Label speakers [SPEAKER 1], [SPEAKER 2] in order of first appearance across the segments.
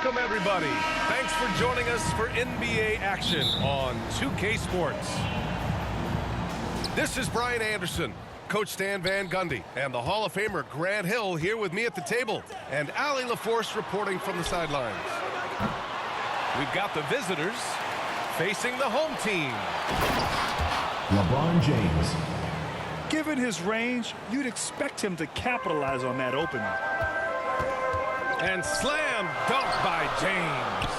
[SPEAKER 1] Welcome, everybody. Thanks for joining us for NBA action on 2K Sports. This is Brian Anderson, Coach Stan Van Gundy, and the Hall of Famer Grant Hill here with me at the table, and Allie LaForce reporting from the sidelines. We've got the visitors facing the home team.
[SPEAKER 2] LeBron James.
[SPEAKER 3] Given his range, you'd expect him to capitalize on that opening.
[SPEAKER 1] And slam dunk by James.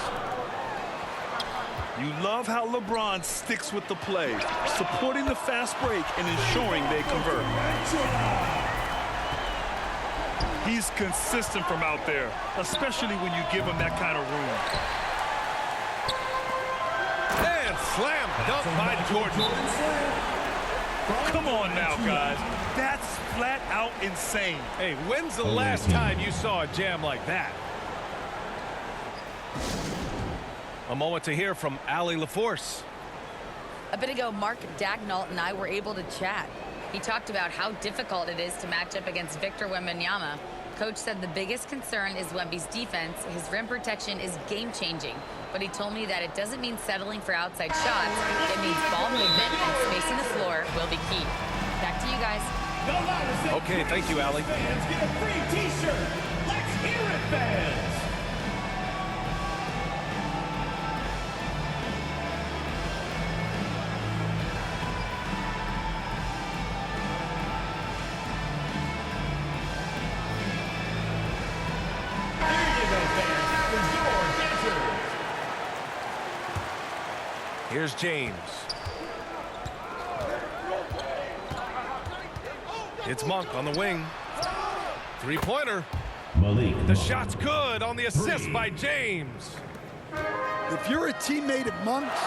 [SPEAKER 3] You love how LeBron sticks with the play, supporting the fast break and ensuring they convert. He's consistent from out there, especially when you give him that kind of room.
[SPEAKER 1] And slam dunk by Jordan.
[SPEAKER 3] Come on now, guys. That's flat out insane.
[SPEAKER 1] Hey, when's the last time you saw a jam like that? A moment to hear from Allie LaForce.
[SPEAKER 4] A bit ago, Mark Dagnall and I were able to chat. He talked about how difficult it is to match up against Victor Wembanyama. Coach said the biggest concern is Wemby's defense. His rim protection is game-changing. But he told me that it doesn't mean settling for outside shots. It means ball movement and spacing the floor will be key. Back to you guys.
[SPEAKER 1] Okay, thank you, Allie.
[SPEAKER 2] Fans get a free t-shirt. Let's hear it, fans.
[SPEAKER 1] Here's James. It's Monk on the wing. Three-pointer.
[SPEAKER 2] Malik.
[SPEAKER 1] The shot's good on the assist by James.
[SPEAKER 5] If you're a teammate of Monk's,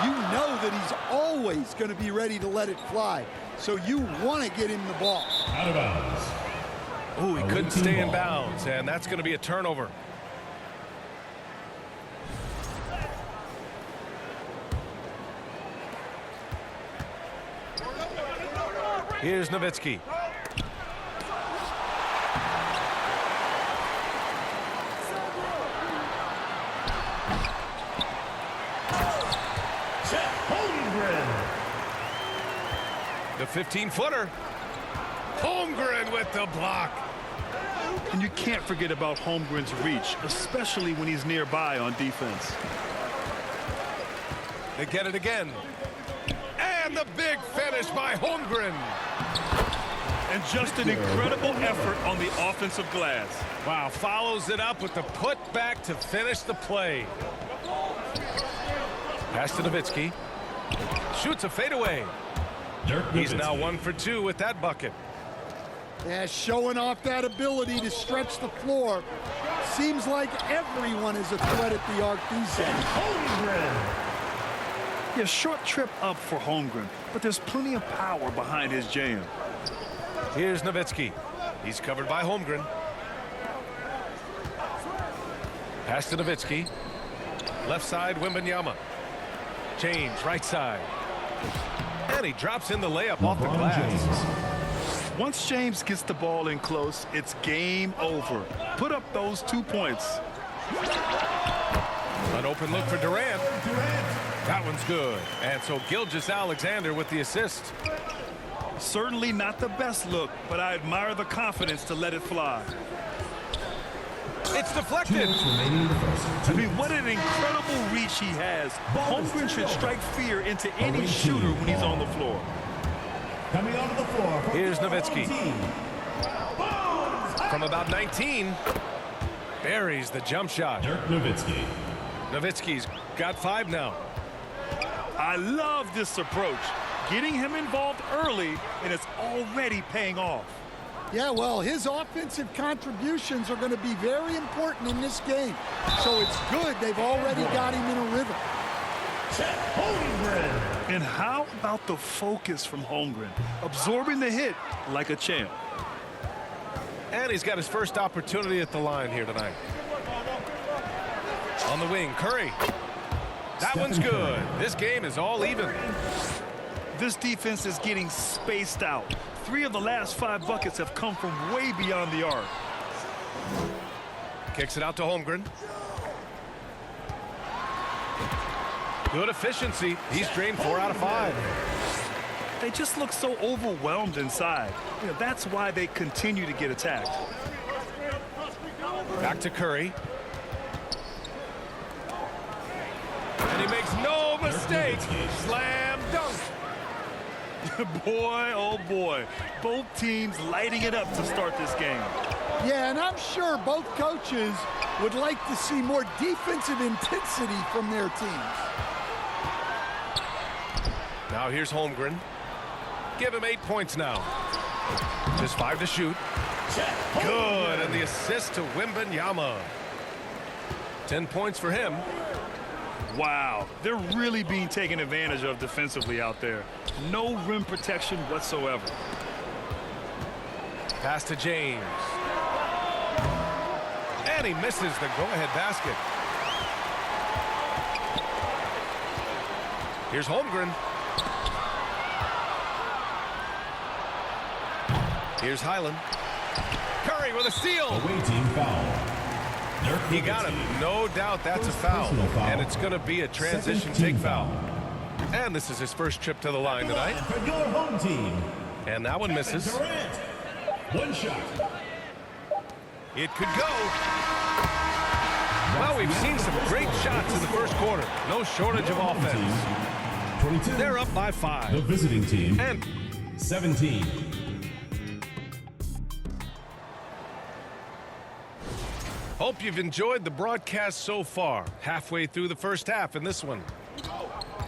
[SPEAKER 5] you know that he's always going to be ready to let it fly. So you want to get him the ball.
[SPEAKER 2] Out of bounds.
[SPEAKER 1] Ooh, he couldn't stay in bounds, and that's going to be a turnover. Here's Nowitzki. The 15-footer. Holmgren with the block.
[SPEAKER 3] And you can't forget about Holmgren's reach, especially when he's nearby on defense.
[SPEAKER 1] They get it again. And the big finish by Holmgren.
[SPEAKER 3] And just an incredible effort on the offensive glass.
[SPEAKER 1] Wow, follows it up with the putback to finish the play. Pass to Nowitzki. Shoots a fadeaway. He's now 1 for 2 with that bucket.
[SPEAKER 5] Yeah, showing off that ability to stretch the floor. Seems like everyone is a threat at the arc these days.
[SPEAKER 3] Yeah, short trip up for Holmgren, but there's plenty of power behind his jam.
[SPEAKER 1] Here's Nowitzki. He's covered by Holmgren. Pass to Nowitzki. Left side, Wembanyama. James, right side. And he drops in the layup off the glass.
[SPEAKER 3] Once James gets the ball in close, it's game over. Put up those 2 points.
[SPEAKER 1] An open look for Durant. That one's good. And so Gilgeous-Alexander with the assist.
[SPEAKER 3] Certainly not the best look, but I admire the confidence to let it fly.
[SPEAKER 1] It's deflected.
[SPEAKER 3] I mean, what an incredible reach he has. Holmgren should strike fear into any shooter when he's on the floor.
[SPEAKER 2] Coming onto the floor.
[SPEAKER 1] Here's Nowitzki. From about 19, buries the jump shot.
[SPEAKER 2] Dirk Nowitzki.
[SPEAKER 1] Nowitzki's got 5 now.
[SPEAKER 3] I love this approach. Getting him involved early, and it's already paying off.
[SPEAKER 5] Yeah, well, his offensive contributions are going to be very important in this game. So it's good they've already got him in a rhythm.
[SPEAKER 3] And how about the focus from Holmgren? Absorbing the hit like a champ.
[SPEAKER 1] And he's got his first opportunity at the line here tonight. On the wing, Curry. That one's good. This game is all even.
[SPEAKER 3] This defense is getting spaced out. 3 of the last 5 buckets have come from way beyond the arc.
[SPEAKER 1] Kicks it out to Holmgren. Good efficiency. He's drained 4 out of 5.
[SPEAKER 3] They just look so overwhelmed inside. You know, that's why they continue to get attacked.
[SPEAKER 1] Back to Curry. And he makes no mistake. Slam dunk.
[SPEAKER 3] Boy, oh boy. Both teams lighting it up to start this game.
[SPEAKER 5] Yeah, and I'm sure both coaches would like to see more defensive intensity from their teams.
[SPEAKER 1] Now here's Holmgren. Give him 8 points now. Just 5 to shoot. Good, and the assist to Wembanyama. 10 points for him.
[SPEAKER 3] Wow, they're really being taken advantage of defensively out there. No rim protection whatsoever.
[SPEAKER 1] Pass to James. And he misses the go-ahead basket. Here's Holmgren. Here's Highland. Curry with a steal.
[SPEAKER 6] Away team foul.
[SPEAKER 1] He got him. No doubt that's a foul. And it's going to be a transition take foul. And this is his first trip to the line tonight.
[SPEAKER 6] For your home team.
[SPEAKER 1] And that one misses.
[SPEAKER 6] One shot.
[SPEAKER 1] It could go. Well, we've seen some great shots in the first quarter. No shortage of offense.
[SPEAKER 6] 22.
[SPEAKER 1] They're up by 5.
[SPEAKER 6] The visiting team.
[SPEAKER 1] And
[SPEAKER 6] 17.
[SPEAKER 1] hope you've enjoyed the broadcast so far. Halfway through the first half in this one.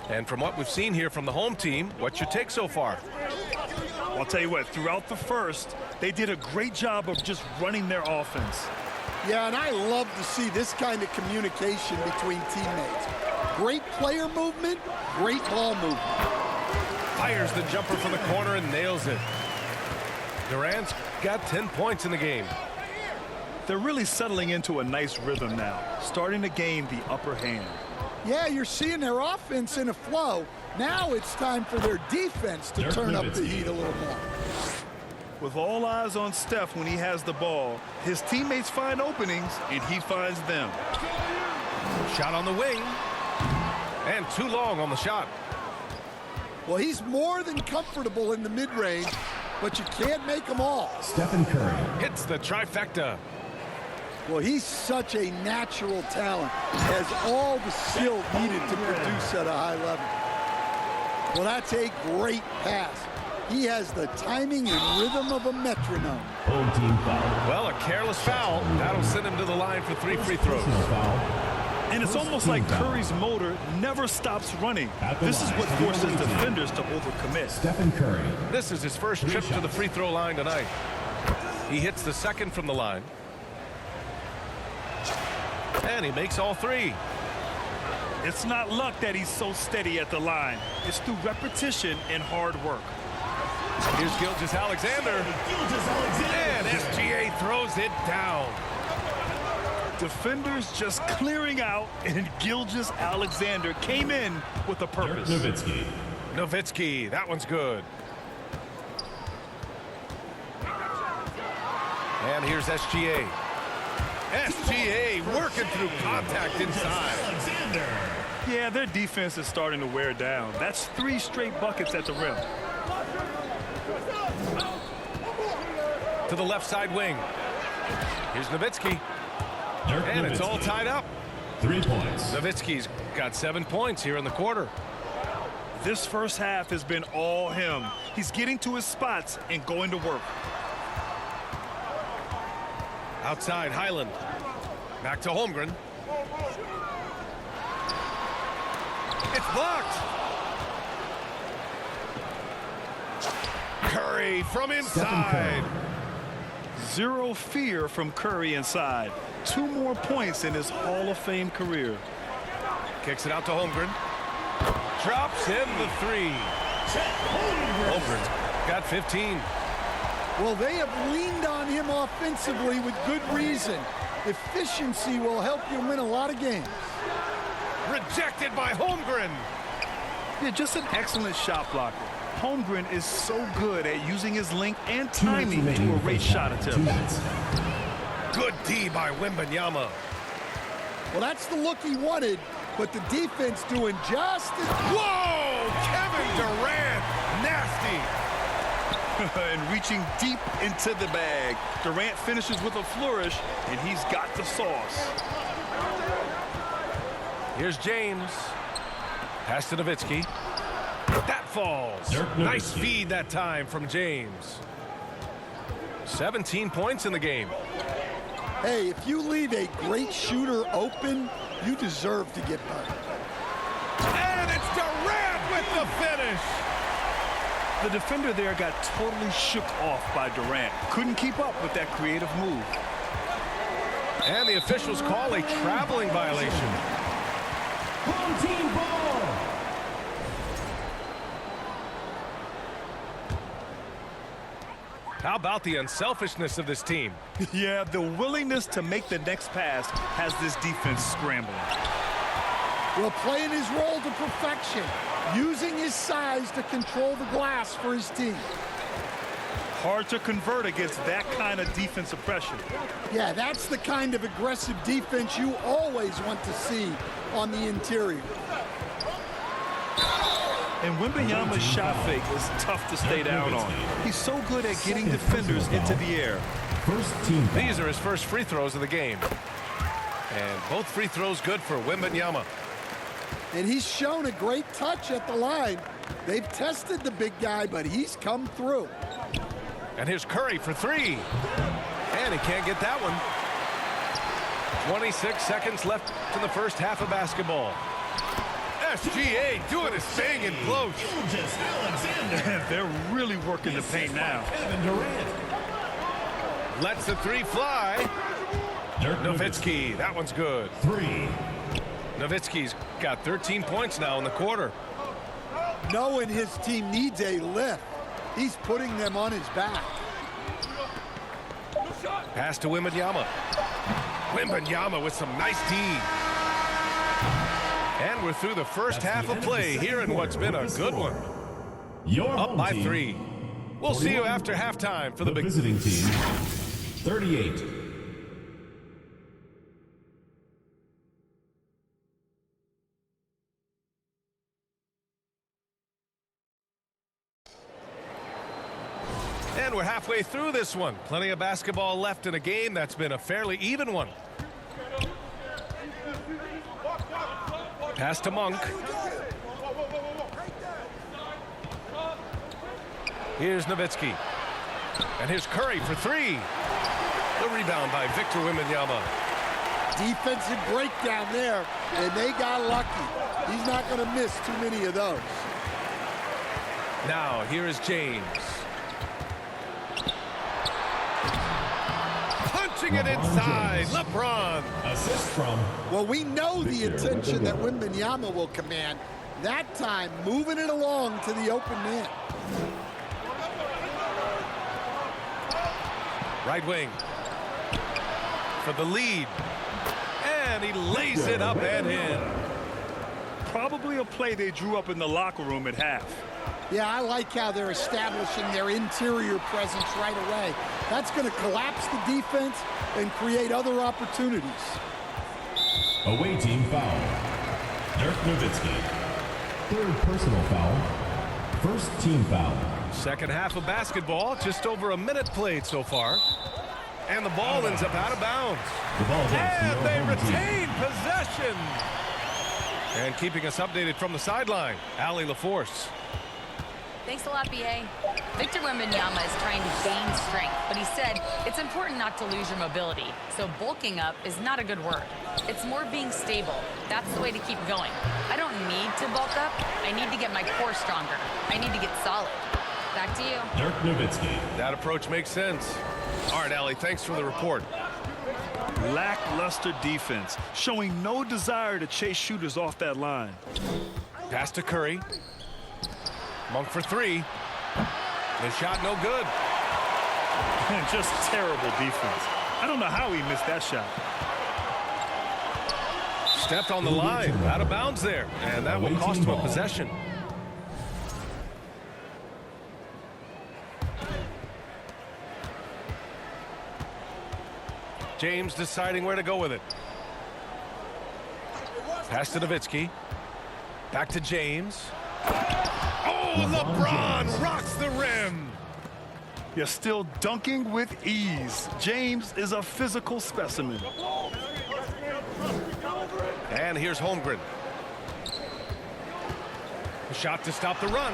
[SPEAKER 1] And from what we've seen here from the home team, what's your take so far?
[SPEAKER 3] I'll tell you what, throughout the first, they did a great job of just running their offense.
[SPEAKER 5] Yeah, and I love to see this kind of communication between teammates. Great player movement, great ball movement.
[SPEAKER 1] Fires the jumper from the corner and nails it. Durant's got 10 points in the game.
[SPEAKER 3] They're really settling into a nice rhythm now, starting to gain the upper hand.
[SPEAKER 5] Yeah, you're seeing their offense in a flow. Now it's time for their defense to turn up the heat a little more.
[SPEAKER 3] With all eyes on Steph when he has the ball, his teammates find openings, and he finds them.
[SPEAKER 1] Shot on the wing. And too long on the shot.
[SPEAKER 5] Well, he's more than comfortable in the mid-range, but you can't make them all.
[SPEAKER 6] Stephen Curry.
[SPEAKER 1] Hits the trifecta.
[SPEAKER 5] Well, he's such a natural talent, has all the skill needed to produce at a high level. Well, that's a great pass. He has the timing and rhythm of a metronome.
[SPEAKER 6] Home team foul.
[SPEAKER 1] Well, a careless foul. That'll send him to the line for 3 free throws.
[SPEAKER 6] Foul.
[SPEAKER 3] And it's almost like Curry's motor never stops running. This is what forces defenders to overcommit.
[SPEAKER 6] Stephen Curry.
[SPEAKER 1] This is his first trip to the free throw line tonight. He hits the second from the line. And he makes all 3.
[SPEAKER 3] It's not luck that he's so steady at the line. It's through repetition and hard work.
[SPEAKER 1] Here's Gilgeous-Alexander. And SGA throws it down.
[SPEAKER 3] Defenders just clearing out, and Gilgeous-Alexander came in with a purpose.
[SPEAKER 6] Nowitzki.
[SPEAKER 1] Nowitzki, that one's good. And here's SGA. SGA working through contact inside.
[SPEAKER 3] Yeah, their defense is starting to wear down. That's 3 straight buckets at the rim.
[SPEAKER 1] To the left side wing. Here's Nowitzki. And it's all tied up.
[SPEAKER 6] 3 points.
[SPEAKER 1] Nowitzki's got 7 points here in the quarter.
[SPEAKER 3] This first half has been all him. He's getting to his spots and going to work.
[SPEAKER 1] Outside, Highland. Back to Holmgren. It's blocked. Curry from inside.
[SPEAKER 3] Zero fear from Curry inside. 2 more points in his Hall of Fame career.
[SPEAKER 1] Kicks it out to Holmgren. Drops in the 3. Holmgren's got 15.
[SPEAKER 5] Well, they have leaned on him offensively with good reason. Efficiency will help you win a lot of games.
[SPEAKER 1] Rejected by Holmgren.
[SPEAKER 3] Yeah, just an excellent shot blocker. Holmgren is so good at using his length and timing to erase shot attempts.
[SPEAKER 1] Good D by Wembanyama.
[SPEAKER 5] Well, that's the look he wanted. but the defense doing just as...
[SPEAKER 1] Whoa! Kevin Durant, nasty.
[SPEAKER 3] And reaching deep into the bag. Durant finishes with a flourish, and he's got the sauce.
[SPEAKER 1] Here's James. Pass to Nowitzki. That falls. Nice feed that time from James. 17 points in the game.
[SPEAKER 5] Hey, if you leave a great shooter open, you deserve to get burned.
[SPEAKER 1] And it's Durant with the finish.
[SPEAKER 3] The defender there got totally shook off by Durant. Couldn't keep up with that creative move.
[SPEAKER 1] And the officials call a traveling violation.
[SPEAKER 6] Home team ball.
[SPEAKER 1] How about the unselfishness of this team?
[SPEAKER 3] Yeah, the willingness to make the next pass has this defense scrambling.
[SPEAKER 5] Well, playing his role to perfection, using his size to control the glass for his team.
[SPEAKER 3] Hard to convert against that kind of defensive pressure.
[SPEAKER 5] Yeah, that's the kind of aggressive defense you always want to see on the interior.
[SPEAKER 3] And Wembanyama's shot fake is tough to stay down on. He's so good at getting defenders into the air.
[SPEAKER 6] First team foul.
[SPEAKER 1] These are his first free throws of the game. And both free throws good for Wembanyama.
[SPEAKER 5] And he's shown a great touch at the line. They've tested the big guy, but he's come through.
[SPEAKER 1] And here's Curry for three. And he can't get that one. 26 seconds left in the first half of basketball. SGA doing his thing in close.
[SPEAKER 3] They're really working the paint now.
[SPEAKER 6] Kevin Durant.
[SPEAKER 1] Lets the three fly.
[SPEAKER 6] Dirk
[SPEAKER 1] Nowitzki, that one's good.
[SPEAKER 6] 3.
[SPEAKER 1] Nowitzki's got 13 points now in the quarter.
[SPEAKER 5] Knowing his team needs a lift, he's putting them on his back.
[SPEAKER 1] Pass to Wembanyama. Wembanyama with some nice D. And we're through the first half of play here in what's been a good one.
[SPEAKER 6] Your
[SPEAKER 1] Up
[SPEAKER 6] home
[SPEAKER 1] by
[SPEAKER 6] team,
[SPEAKER 1] 3. We'll see you after halftime for the big
[SPEAKER 6] visiting team. 38.
[SPEAKER 1] And we're halfway through this one. Plenty of basketball left in a game that's been a fairly even one. Pass to Monk. Here's Nowitzki. And here's Curry for three. The rebound by Victor Wembanyama.
[SPEAKER 5] Defensive breakdown there, and they got lucky. He's not going to miss too many of those.
[SPEAKER 1] Now, here is James. Punching it inside. LeBron.
[SPEAKER 6] Assist from.
[SPEAKER 5] Well, we know the attention that Wembanyama will command. That time, moving it along to the open man.
[SPEAKER 1] Right wing. For the lead. And he lays it up and in.
[SPEAKER 3] Probably a play they drew up in the locker room at half.
[SPEAKER 5] Yeah, I like how they're establishing their interior presence right away. That's going to collapse the defense and create other opportunities.
[SPEAKER 6] Away team foul. Dirk Nowitzki. Third personal foul. First team foul.
[SPEAKER 1] Second half of basketball, just over a minute played so far. And the ball ends up out of bounds.
[SPEAKER 6] The ball goes to
[SPEAKER 1] And
[SPEAKER 6] your
[SPEAKER 1] they
[SPEAKER 6] home team.
[SPEAKER 1] retain possession. And keeping us updated from the sideline, Allie LaForce.
[SPEAKER 4] Thanks a lot, BA. Victor Wembanyama is trying to gain strength, but he said it's important not to lose your mobility. So bulking up is not a good word. It's more being stable. That's the way to keep going. I don't need to bulk up. I need to get my core stronger. I need to get solid. Back to you.
[SPEAKER 6] Dirk Nowitzki.
[SPEAKER 1] That approach makes sense. All right, Allie, thanks for the report.
[SPEAKER 3] Lackluster defense, showing no desire to chase shooters off that line.
[SPEAKER 1] Pass to Curry. Monk for three. The shot no good.
[SPEAKER 3] Just terrible defense. I don't know how he missed that shot.
[SPEAKER 1] Stepped on the line, out of bounds there, and that will cost him a possession. James deciding where to go with it. Pass to Nowitzki. Back to James. Oh, LeBron rocks the rim.
[SPEAKER 3] You're still dunking with ease. James is a physical specimen.
[SPEAKER 1] And here's Holmgren. A shot to stop the run.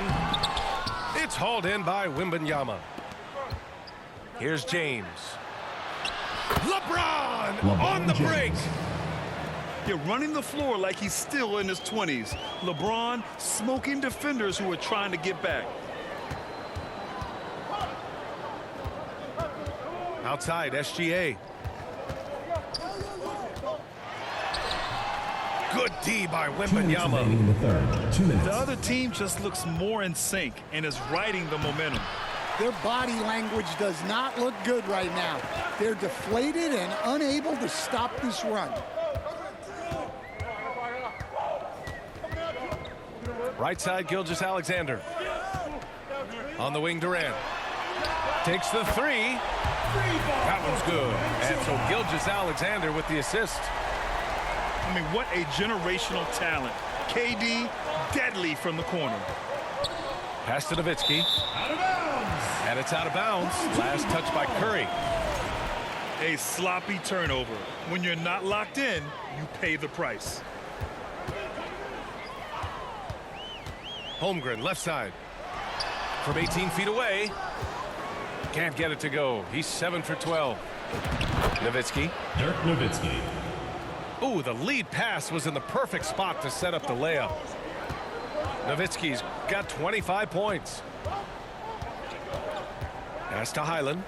[SPEAKER 1] It's hauled in by Wembanyama. Here's James. LeBron on the break.
[SPEAKER 3] You're running the floor like he's still in his 20s. LeBron smoking defenders who are trying to get back.
[SPEAKER 1] Outside, SGA. Good D by Wembanyama.
[SPEAKER 6] In the third. 2 minutes.
[SPEAKER 3] The other team just looks more in sync and is riding the momentum.
[SPEAKER 5] Their body language does not look good right now. They're deflated and unable to stop this run.
[SPEAKER 1] Right side, Gilgeous-Alexander. On the wing, Durant. Takes the three. That one's good. And so Gilgeous-Alexander with the assist.
[SPEAKER 3] I mean, what a generational talent. KD, deadly from the corner.
[SPEAKER 1] Pass to Nowitzki.
[SPEAKER 6] Out of bounds.
[SPEAKER 1] And it's out of bounds. Last touch by Curry.
[SPEAKER 3] A sloppy turnover. When you're not locked in, you pay the price.
[SPEAKER 1] Holmgren, left side. From 18 feet away. Can't get it to go. He's 7 for 12. Nowitzki.
[SPEAKER 6] Dirk Nowitzki.
[SPEAKER 1] Ooh, the lead pass was in the perfect spot to set up the layup. Nowitzki's got 25 points. Pass to Highland.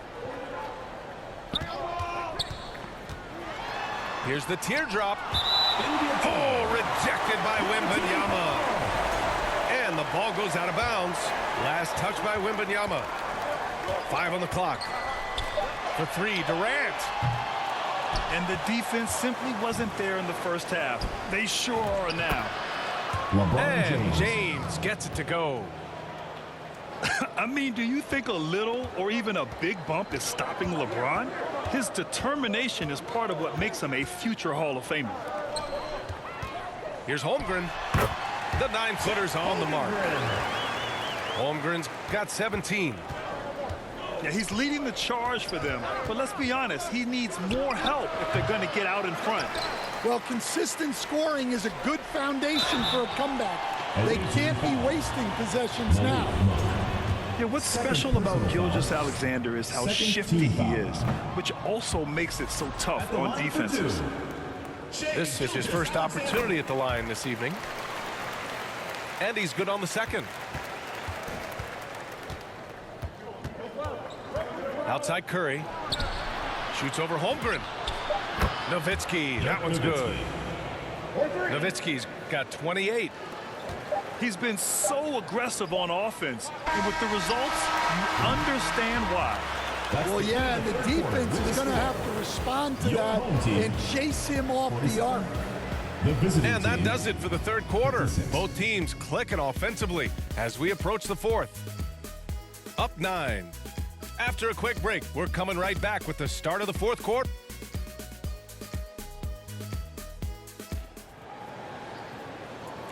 [SPEAKER 1] Here's the teardrop. Oh, rejected by Wembanyama. And the ball goes out of bounds. Last touch by Wembanyama. 5 on the clock. For 3, Durant.
[SPEAKER 3] And the defense simply wasn't there in the first half. They sure are now.
[SPEAKER 6] LeBron
[SPEAKER 1] And
[SPEAKER 6] James.
[SPEAKER 1] James gets it to go.
[SPEAKER 3] I mean, do you think a little or even a big bump is stopping LeBron? His determination is part of what makes him a future Hall of Famer.
[SPEAKER 1] Here's Holmgren. The 9-footer's on the mark. Holmgren's got 17.
[SPEAKER 3] Yeah, he's leading the charge for them. But let's be honest, he needs more help if they're going to get out in front.
[SPEAKER 5] Well, consistent scoring is a good foundation for a comeback. They can't be wasting possessions now.
[SPEAKER 3] Yeah, what's special about Gilgeous-Alexander is how shifty he is, which also makes it so tough on defenses.
[SPEAKER 1] This is his first opportunity at the line this evening. And he's good on the second. Outside Curry. Shoots over Holmgren. Nowitzki. That one's good. Nowitzki's got 28.
[SPEAKER 3] He's been so aggressive on offense, and with the results, you understand why.
[SPEAKER 5] Well, yeah, and the defense is going to have to respond to that and chase him off the arc.
[SPEAKER 1] And that does it for the third quarter. Both teams clicking offensively as we approach the fourth. Up 9. After a quick break, we're coming right back with the start of the fourth quarter.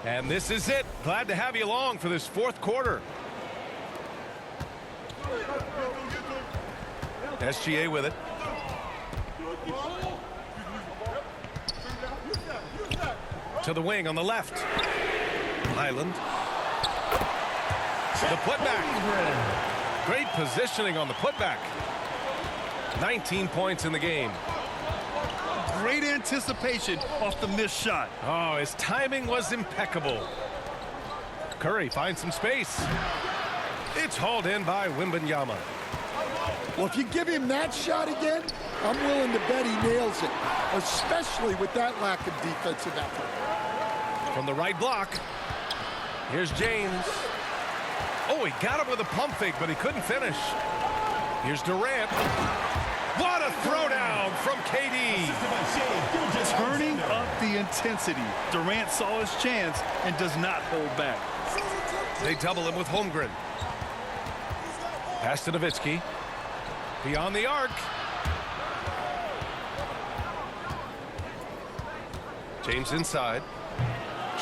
[SPEAKER 1] And this is it. Glad to have you along for this fourth quarter. SGA with it. To the wing on the left. Highland. The putback. Great positioning on the putback. 19 points in the game.
[SPEAKER 3] Great anticipation off the missed shot.
[SPEAKER 1] Oh, his timing was impeccable. Curry finds some space. It's hauled in by Wembanyama.
[SPEAKER 5] Well, if you give him that shot again, I'm willing to bet he nails it, especially with that lack of defensive effort.
[SPEAKER 1] From the right block, here's James. Oh, he got him with a pump fake, but he couldn't finish. Here's Durant. What a throwdown from KD.
[SPEAKER 3] Turning up the intensity. Durant saw his chance and does not hold back.
[SPEAKER 1] They double him with Holmgren. Pass to Nowitzki. Beyond the arc. James inside.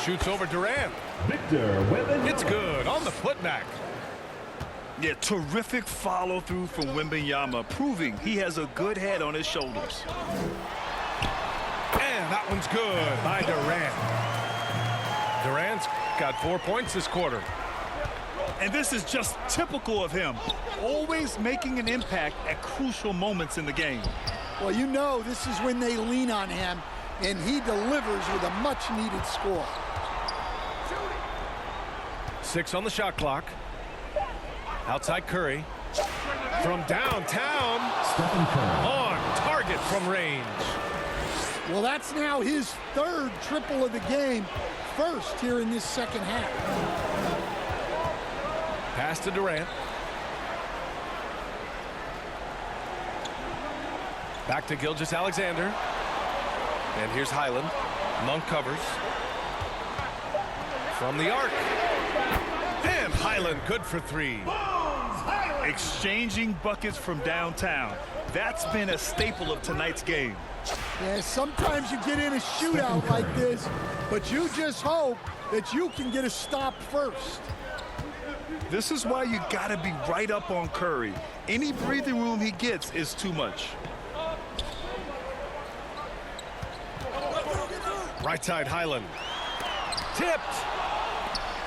[SPEAKER 1] Shoots over Durant.
[SPEAKER 6] Victor Wembanyama.
[SPEAKER 1] It's good on the putback.
[SPEAKER 3] Yeah, terrific follow-through from Wembanyama, proving he has a good head on his shoulders.
[SPEAKER 1] And that one's good by Durant. Durant's got 4 points this quarter.
[SPEAKER 3] And this is just typical of him, always making an impact at crucial moments in the game.
[SPEAKER 5] Well, you know this is when they lean on him, and he delivers with a much-needed score.
[SPEAKER 1] 6 on the shot clock. Outside Curry. From downtown.
[SPEAKER 6] Stephen Curry.
[SPEAKER 1] On target from range.
[SPEAKER 5] Well, that's now his 3rd triple of the game, first here in this second half.
[SPEAKER 1] Pass to Durant. Back to Gilgeous-Alexander. And here's Highland. Monk covers. From the arc. And Highland good for 3.
[SPEAKER 3] Exchanging buckets from downtown. That's been a staple of tonight's game.
[SPEAKER 5] Yeah, sometimes you get in a shootout like this, but you just hope that you can get a stop first.
[SPEAKER 3] This is why you gotta be right up on Curry. Any breathing room he gets is too much.
[SPEAKER 1] Right side Highland. Tipped.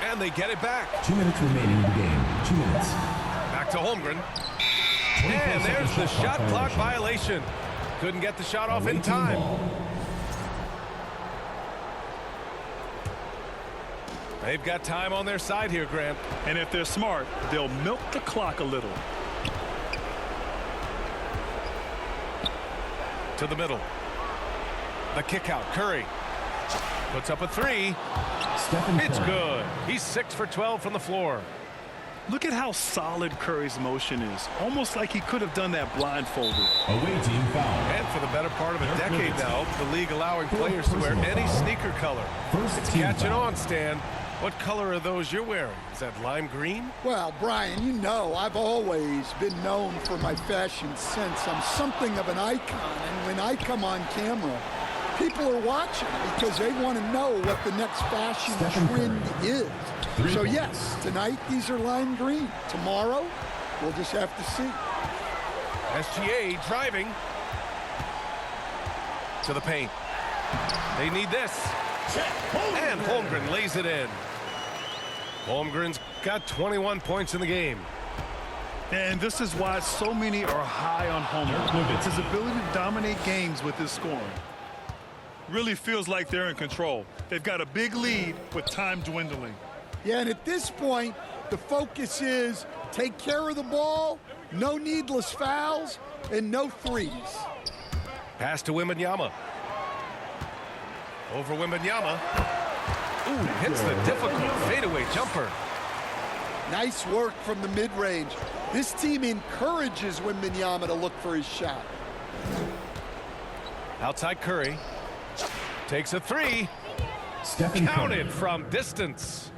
[SPEAKER 1] And they get it back.
[SPEAKER 6] 2 minutes remaining in the game. 2 minutes.
[SPEAKER 1] Back to Holmgren. And there's the shot clock violation. Couldn't get the shot off in time. They've got time on their side here, Grant.
[SPEAKER 3] And if they're smart, they'll milk the clock a little.
[SPEAKER 1] To the middle. The kick out. Curry puts up a 3.
[SPEAKER 6] Stephen
[SPEAKER 1] It's
[SPEAKER 6] Curry.
[SPEAKER 1] good. He's 6 for 12 from the floor.
[SPEAKER 3] Look at how solid Curry's motion is. Almost like he could have done that blindfolded.
[SPEAKER 6] Away team foul.
[SPEAKER 1] And for the better part of a decade now, the league allowing players to wear any sneaker color.
[SPEAKER 6] First
[SPEAKER 1] It's
[SPEAKER 6] team
[SPEAKER 1] catching
[SPEAKER 6] foul.
[SPEAKER 1] on, Stan. What color are those you're wearing? Is that lime green?
[SPEAKER 5] Well, Brian, you know I've always been known for my fashion sense. I'm something of an icon, and when I come on camera, people are watching because they want to know what the next fashion
[SPEAKER 6] Stephen
[SPEAKER 5] trend
[SPEAKER 6] Curry.
[SPEAKER 5] is.
[SPEAKER 6] 3
[SPEAKER 5] So
[SPEAKER 6] points.
[SPEAKER 5] yes, tonight these are lime green. Tomorrow, we'll just have to see.
[SPEAKER 1] SGA driving to the paint. They need this. And Holmgren lays it in. Holmgren's got 21 points in the game.
[SPEAKER 3] And this is why so many are high on Homer. It's his ability to dominate games with his scoring. Really feels like they're in control. They've got a big lead with time dwindling.
[SPEAKER 5] Yeah, and at this point, the focus is take care of the ball, no needless fouls, and no threes.
[SPEAKER 1] Pass to Wembanyama. Over Wembanyama. Ooh, hits the difficult fadeaway jumper.
[SPEAKER 5] Nice work from the mid-range. This team encourages Wembanyama to look for his shot.
[SPEAKER 1] Outside Curry. Takes a 3.
[SPEAKER 6] Stephen
[SPEAKER 1] Counted
[SPEAKER 6] Curry.
[SPEAKER 1] from distance.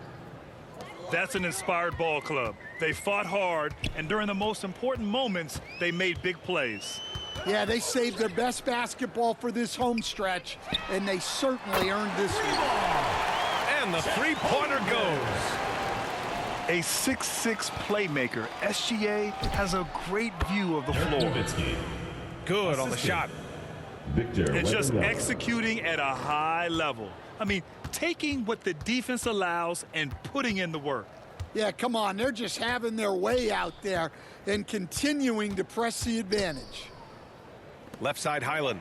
[SPEAKER 3] That's an inspired ball club. They fought hard, and during the most important moments, they made big plays.
[SPEAKER 5] Yeah, they saved their best basketball for this home stretch, and they certainly earned this one.
[SPEAKER 1] And the three-pointer goes.
[SPEAKER 3] A 6'6" playmaker, SGA has a great view of the
[SPEAKER 6] Dirk
[SPEAKER 3] floor.
[SPEAKER 6] Nowitzki.
[SPEAKER 1] Good on the
[SPEAKER 6] Assistant.
[SPEAKER 1] shot.
[SPEAKER 6] Victor
[SPEAKER 3] It's just
[SPEAKER 6] Wembanyama.
[SPEAKER 3] executing at a high level. I mean, taking what the defense allows and putting in the work.
[SPEAKER 5] Yeah, come on, they're just having their way out there and continuing to press the advantage.
[SPEAKER 1] Left side Highland.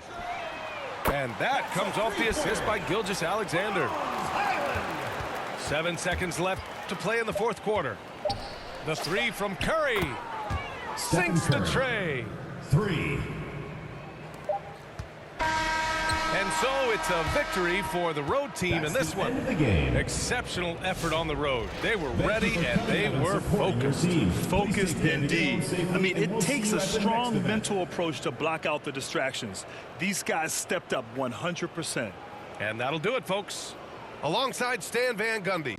[SPEAKER 1] And that comes off the assist by Gilgeous-Alexander. 7 seconds left to play in the fourth quarter. The 3 from Curry.
[SPEAKER 6] Stephen
[SPEAKER 1] Sinks the
[SPEAKER 6] Curry.
[SPEAKER 1] tray.
[SPEAKER 6] 3.
[SPEAKER 1] And so it's a victory for the road team in this
[SPEAKER 6] That's the end
[SPEAKER 1] one.
[SPEAKER 6] of the game.
[SPEAKER 1] Exceptional effort on the road. They were ready
[SPEAKER 6] Thank you for
[SPEAKER 1] and they
[SPEAKER 6] coming and
[SPEAKER 1] were
[SPEAKER 6] supporting your
[SPEAKER 1] focused.
[SPEAKER 6] team.
[SPEAKER 3] Focused
[SPEAKER 6] Please take care of
[SPEAKER 3] indeed.
[SPEAKER 6] everyone safely,
[SPEAKER 3] I mean,
[SPEAKER 6] and
[SPEAKER 3] it
[SPEAKER 6] we'll see
[SPEAKER 3] takes
[SPEAKER 6] you
[SPEAKER 3] a
[SPEAKER 6] at the next
[SPEAKER 3] strong
[SPEAKER 6] event.
[SPEAKER 3] mental approach to block out the distractions. These guys stepped up 100%.
[SPEAKER 1] And that'll do it, folks. Alongside Stan Van Gundy.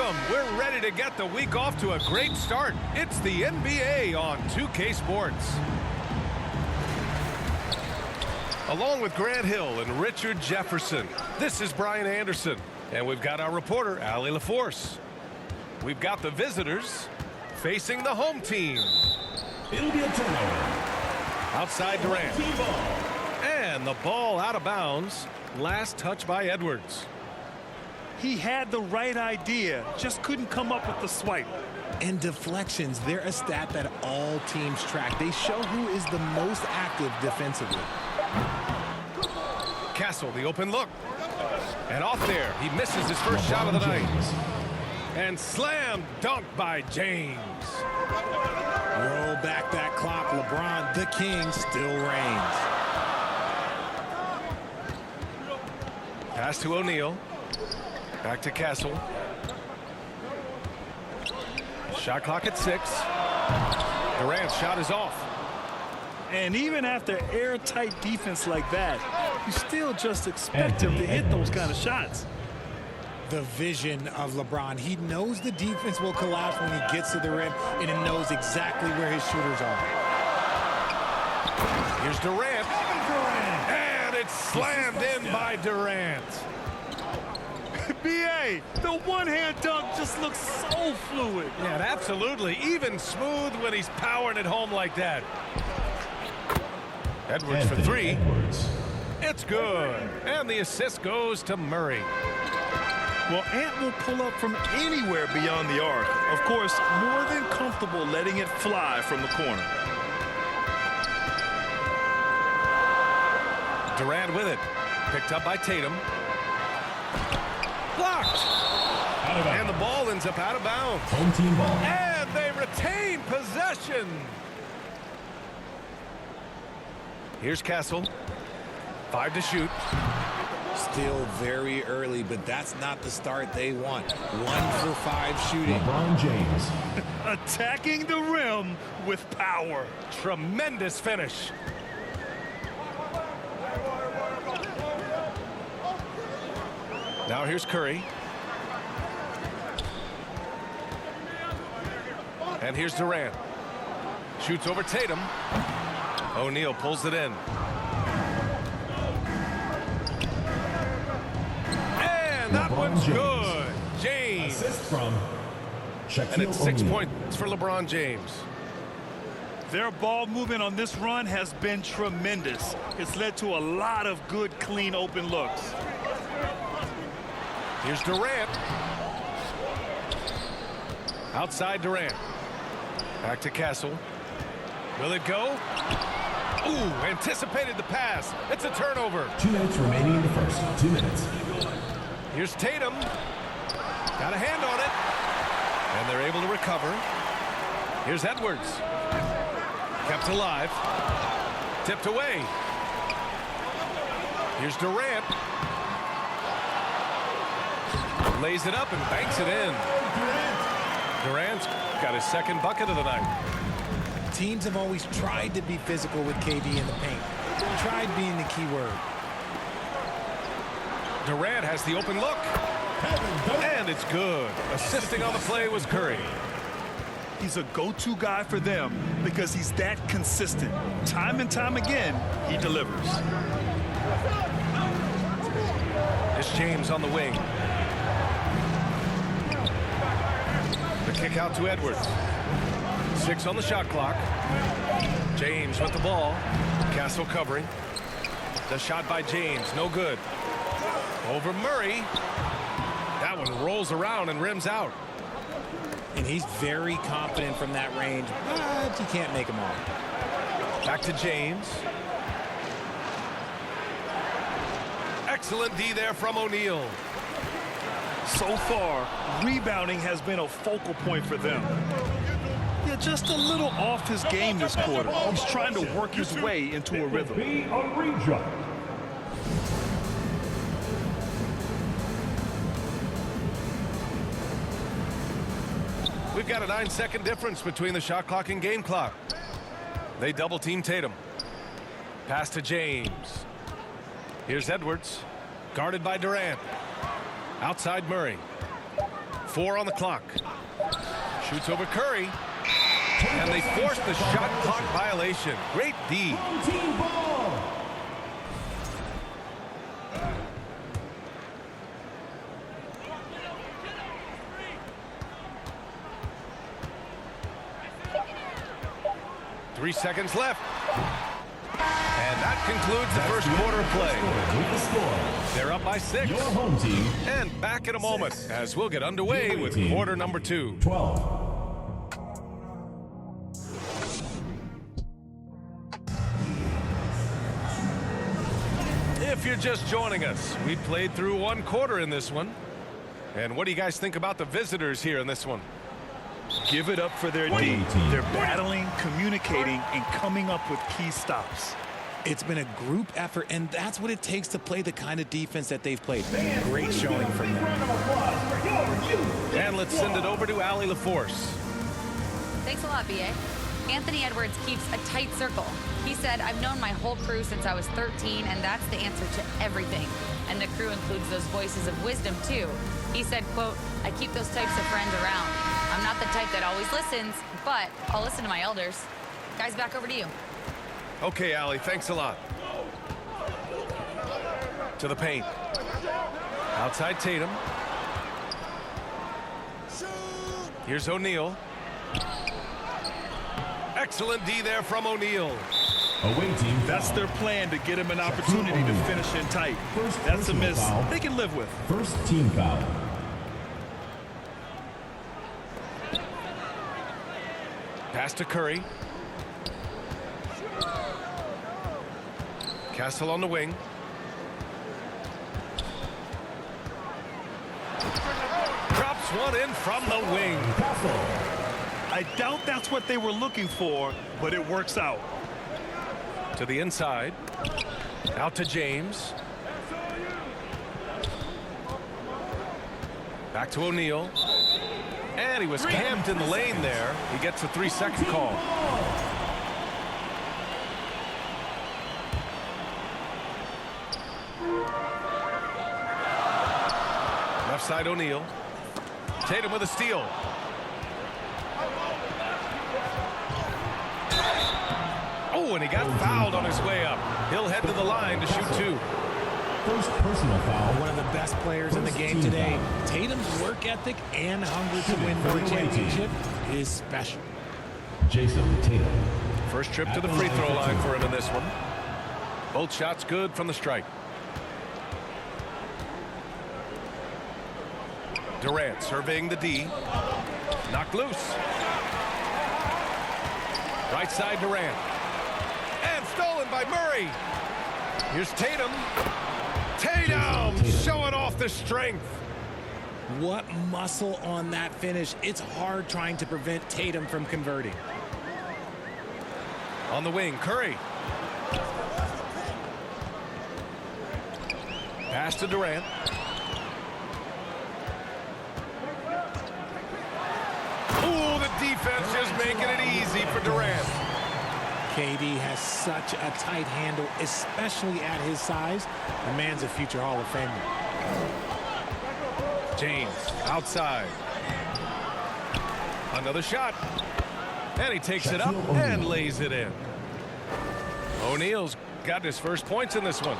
[SPEAKER 1] Welcome. We're ready to get the week off to a great start. It's the NBA on 2K Sports. Along with Grant Hill and Richard Jefferson, this is Brian Anderson. And we've got our reporter, Allie LaForce. We've got the visitors facing the home team.
[SPEAKER 6] It'll be a turnover.
[SPEAKER 1] Outside Durant.
[SPEAKER 6] Team ball.
[SPEAKER 1] And the ball out of bounds. Last touch by Edwards.
[SPEAKER 3] He had the right idea, just couldn't come up with the swipe.
[SPEAKER 7] And deflections, they're a stat that all teams track. They show who is the most active defensively.
[SPEAKER 1] Castle, the open look. And off there, he misses his first shot of the night. And slam dunk by James.
[SPEAKER 7] Roll back that clock. LeBron, the king, still reigns.
[SPEAKER 1] Pass to O'Neal. Back to Castle. Shot clock at 6. Durant's shot is off.
[SPEAKER 3] And even after airtight defense like that, you still just expect him to hit those kind of shots.
[SPEAKER 7] The vision of LeBron. He knows the defense will collapse when he gets to the rim, and he knows exactly where his shooters are.
[SPEAKER 1] Here's Durant. And it's slammed in by Durant.
[SPEAKER 3] B.A., the one-hand dunk just looks so fluid.
[SPEAKER 1] Yeah, absolutely. Even smooth when he's powering it home like that. Edwards for 3.
[SPEAKER 6] Edwards.
[SPEAKER 1] It's good. And the assist goes to Murray.
[SPEAKER 3] Well, Ant will pull up from anywhere beyond the arc. Of course, more than comfortable letting it fly from the corner.
[SPEAKER 1] Durant with it. Picked up by Tatum. Blocked. And the ball ends up out of bounds.
[SPEAKER 6] Home team ball.
[SPEAKER 1] And they retain possession. Here's Castle. 5 to shoot.
[SPEAKER 7] Still very early, but that's not the start they want. 1 for 5 shooting.
[SPEAKER 6] LeBron James.
[SPEAKER 3] Attacking the rim with power.
[SPEAKER 1] Tremendous finish. Now here's Curry. And here's Durant. Shoots over Tatum. O'Neal pulls it in. And that one's good. James.
[SPEAKER 6] Assist from Shaquille
[SPEAKER 1] And it's 6
[SPEAKER 6] O'Neal.
[SPEAKER 1] points for LeBron James.
[SPEAKER 3] Their ball movement on this run has been tremendous. It's led to a lot of good, clean, open looks.
[SPEAKER 1] Here's Durant. Outside Durant. Back to Castle. Will it go? Ooh, anticipated the pass. It's a turnover.
[SPEAKER 6] 2 minutes remaining in the first. 2 minutes.
[SPEAKER 1] Here's Tatum. Got a hand on it. And they're able to recover. Here's Edwards. Kept alive. Tipped away. Here's Durant. Lays it up and banks it in. Durant's got his second bucket of the night.
[SPEAKER 7] Teams have always tried to be physical with KD in the paint. Tried being the key word.
[SPEAKER 1] Durant has the open look. And it's good. Assisting on the play was Curry.
[SPEAKER 3] He's a go-to guy for them because he's that consistent. Time and time again, he delivers.
[SPEAKER 1] It's James on the wing. The kick out to Edwards. 6 on the shot clock. James with the ball. Castle covering. The shot by James, no good. Over Murray. That one rolls around and rims out.
[SPEAKER 7] And he's very confident from that range, but you can't make him all.
[SPEAKER 1] Back to James. Excellent D there from O'Neal.
[SPEAKER 3] So far, rebounding has been a focal point for them. Yeah, just a little off his game this quarter. He's trying to work his way into a rhythm.
[SPEAKER 6] Be a redraw.
[SPEAKER 1] We've got a 9-second difference between the shot clock and game clock. They double team Tatum. Pass to James. Here's Edwards. Guarded by Durant. Outside Murray. 4 on the clock. Shoots over Curry. And they force the shot clock violation. Great D.
[SPEAKER 6] Team ball.
[SPEAKER 1] Three seconds left. And that concludes the first quarter play.
[SPEAKER 6] With the score,
[SPEAKER 1] They're up by 6.
[SPEAKER 6] your home team,
[SPEAKER 1] And back in a moment as we'll get underway with quarter number 2.
[SPEAKER 6] 12.
[SPEAKER 1] If you're just joining us, we played through 1 quarter in this one. And what do you guys think about the visitors here in this one?
[SPEAKER 3] Give it up for their D. They're battling, communicating, and coming up with key stops.
[SPEAKER 7] It's been a group effort, and that's what it takes to play the kind of defense that they've played. Great showing from them.
[SPEAKER 1] And let's send it over to Allie LaForce.
[SPEAKER 4] Thanks a lot, B.A. Anthony Edwards keeps a tight circle. He said, I've known my whole crew since I was 13, and that's the answer to everything. And the crew includes those voices of wisdom, too. He said, quote, I keep those types of friends around. I'm not the type that always listens, but I'll listen to my elders. Guys, back over to you.
[SPEAKER 1] Okay, Allie, thanks a lot. To the paint. Outside Tatum. Here's O'Neal. Excellent D there from O'Neal.
[SPEAKER 6] Away team.
[SPEAKER 3] That's their plan, to get him an opportunity to finish in tight. That's a miss they can live with.
[SPEAKER 6] First team foul.
[SPEAKER 1] Pass to Curry. Castle on the wing. Drops one in from the wing.
[SPEAKER 3] I doubt that's what they were looking for, but it works out.
[SPEAKER 1] To the inside. Out to James. Back to O'Neal. And he was camped in the lane there. He gets a 3-second call. Left side O'Neal. Tatum with a steal. Oh, and he got fouled on his way up. He'll head to the line to shoot 2.
[SPEAKER 6] First personal foul.
[SPEAKER 7] One of the best players in the game today. Tatum's work ethic and hunger to win more championship is special.
[SPEAKER 6] Jason Tatum.
[SPEAKER 1] First trip to the free throw line for him in this one. Both shots good from the stripe. Durant surveying the D. Knocked loose. Right side Durant. And stolen by Murray. Here's Tatum. Tatum showing off the strength.
[SPEAKER 7] What muscle on that finish. It's hard trying to prevent Tatum from converting.
[SPEAKER 1] On the wing, Curry. Pass to Durant. Ooh, the defense just making it easy for Durant.
[SPEAKER 7] KD has such a tight handle, especially at his size. The man's a future Hall of Famer.
[SPEAKER 1] James outside. Another shot. And he takes it up and lays it in. O'Neal's got his first points in this one.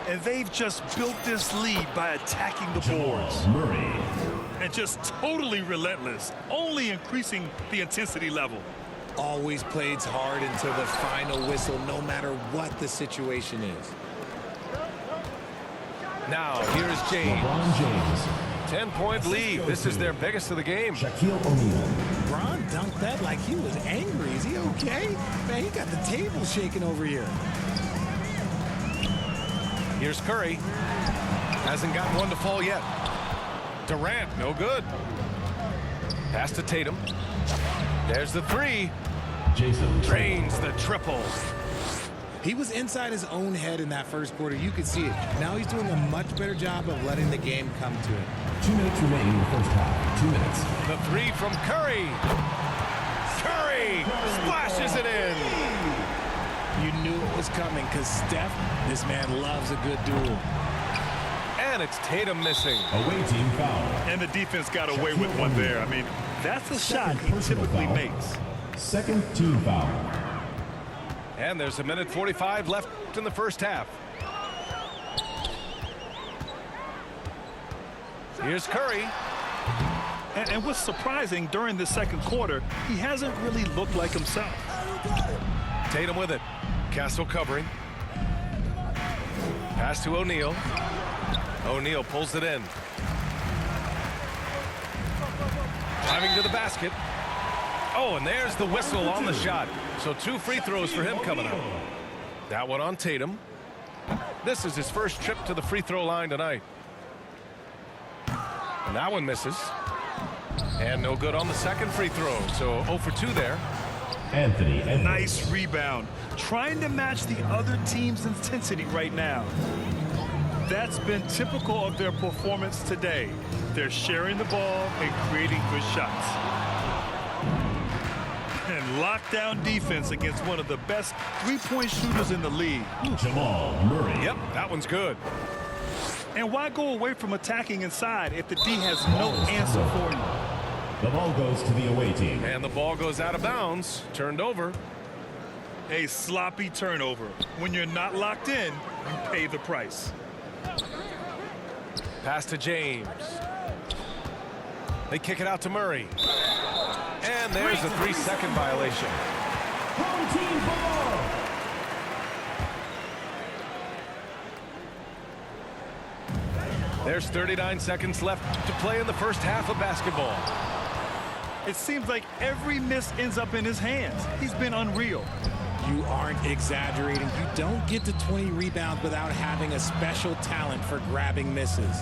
[SPEAKER 3] And they've just built this lead by attacking the boards.
[SPEAKER 6] Murray.
[SPEAKER 3] And just totally relentless, only increasing the intensity level.
[SPEAKER 7] Always plays hard until the final whistle, no matter what the situation is.
[SPEAKER 1] Now, here's James.
[SPEAKER 6] LeBron James.
[SPEAKER 1] 10-point lead. This is their biggest of the game.
[SPEAKER 6] Shaquille O'Neal.
[SPEAKER 7] Bron dunked that like he was angry. Is he okay? Man, he got the table shaking over here.
[SPEAKER 1] Here's Curry. Hasn't gotten one to fall yet. Durant, no good. Pass to Tatum. There's the 3.
[SPEAKER 6] Jason
[SPEAKER 1] Drains the triple.
[SPEAKER 7] He was inside his own head in that first quarter. You could see it. Now he's doing a much better job of letting the game come to him.
[SPEAKER 6] 2 minutes remaining in the first half. 2 minutes.
[SPEAKER 1] The 3 from Curry. Curry splashes it in.
[SPEAKER 7] You knew it was coming because Steph, this man loves a good duel.
[SPEAKER 1] And and it's Tatum missing.
[SPEAKER 6] Away team foul.
[SPEAKER 3] And the defense got away with one there. I mean, that's a shot he typically makes.
[SPEAKER 6] Second team foul.
[SPEAKER 1] And there's a minute 45 left in the first half. Here's Curry.
[SPEAKER 3] And what's surprising, during the second quarter, he hasn't really looked like himself.
[SPEAKER 1] Tatum with it. Castle covering. Pass to O'Neal. O'Neal pulls it in. Driving to the basket. Oh, and there's the whistle on the shot. So 2 free throws for him coming up. That one on Tatum. This is his first trip to the free throw line tonight. And that one misses. And no good on the second free throw. So 0 for 2 there.
[SPEAKER 6] Anthony Edwards.
[SPEAKER 3] Nice rebound. Trying to match the other team's intensity right now. That's been typical of their performance today. They're sharing the ball and creating good shots. And lockdown defense against one of the best three-point shooters in the league.
[SPEAKER 6] Jamal Murray.
[SPEAKER 1] Yep, that one's good.
[SPEAKER 3] And why go away from attacking inside if the D has no answer for you?
[SPEAKER 6] The ball goes to the away team.
[SPEAKER 1] And the ball goes out of bounds. Turned over.
[SPEAKER 3] A sloppy turnover. When you're not locked in, you pay the price.
[SPEAKER 1] Pass to James. They kick it out to Murray. And there's a 3-second violation.
[SPEAKER 6] Home team ball.
[SPEAKER 1] There's 39 seconds left to play in the first half of basketball.
[SPEAKER 3] It seems like every miss ends up in his hands. He's been unreal.
[SPEAKER 7] You aren't exaggerating. You don't get to 20 rebounds without having a special talent for grabbing misses.